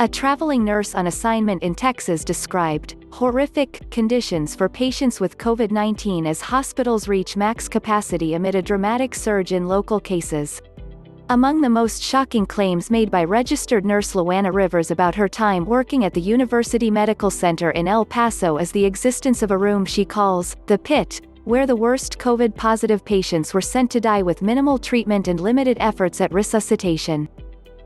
A traveling nurse on assignment in Texas described horrific conditions for patients with COVID-19 as hospitals reach max capacity amid a dramatic surge in local cases. Among the most shocking claims made by registered nurse Luana Rivers about her time working at the University Medical Center in El Paso is the existence of a room she calls the pit, where the worst COVID-positive patients were sent to die with minimal treatment and limited efforts at resuscitation.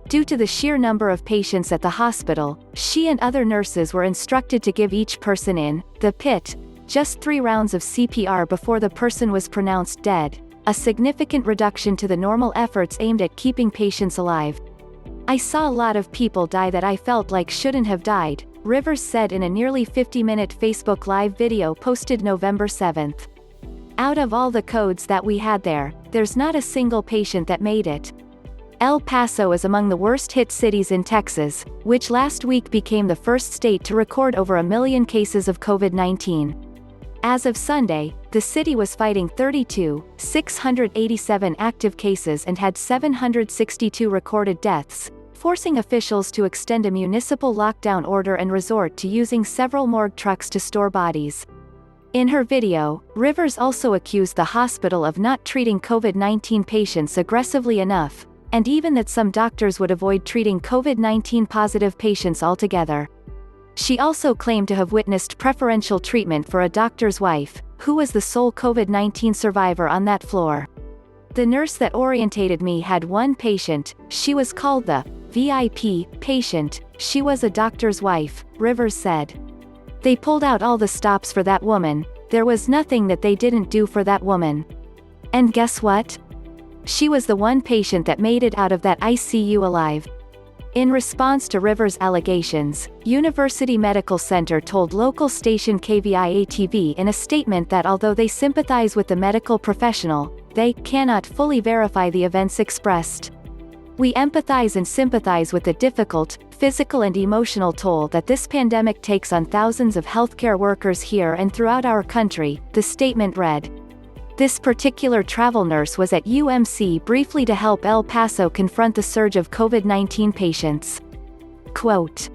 Due to the sheer number of patients at the hospital, she and other nurses were instructed to give each person in the pit just 3 rounds of CPR before the person was pronounced dead, a significant reduction to the normal efforts aimed at keeping patients alive. "I saw a lot of people die that I felt like shouldn't have died," Rivers said in a nearly 50-minute Facebook Live video posted November 7th. "Out of all the codes that we had there, there's not a single patient that made it." El Paso is among the worst-hit cities in Texas, which last week became the first state to record over 1 million cases of COVID-19. As of Sunday, the city was fighting 32,687 active cases and had 762 recorded deaths, forcing officials to extend a municipal lockdown order and resort to using several morgue trucks to store bodies. In her video, Rivers also accused the hospital of not treating COVID-19 patients aggressively enough, and even that some doctors would avoid treating COVID-19 positive patients altogether. She also claimed to have witnessed preferential treatment for a doctor's wife, who was the sole COVID-19 survivor on that floor. "The nurse that orientated me had one patient, she was called the VIP patient, she was a doctor's wife," Rivers said. "They pulled out all the stops for that woman, there was nothing that they didn't do for that woman. And guess what? She was the one patient that made it out of that ICU alive." In response to Rivers' allegations, University Medical Center told local station KVIA-TV in a statement that although they sympathize with the medical professional, they cannot fully verify the events expressed. "We empathize and sympathize with the difficult, physical and emotional toll that this pandemic takes on thousands of healthcare workers here and throughout our country," the statement read. This particular travel nurse was at UMC briefly to help El Paso confront the surge of COVID-19 patients. Quote,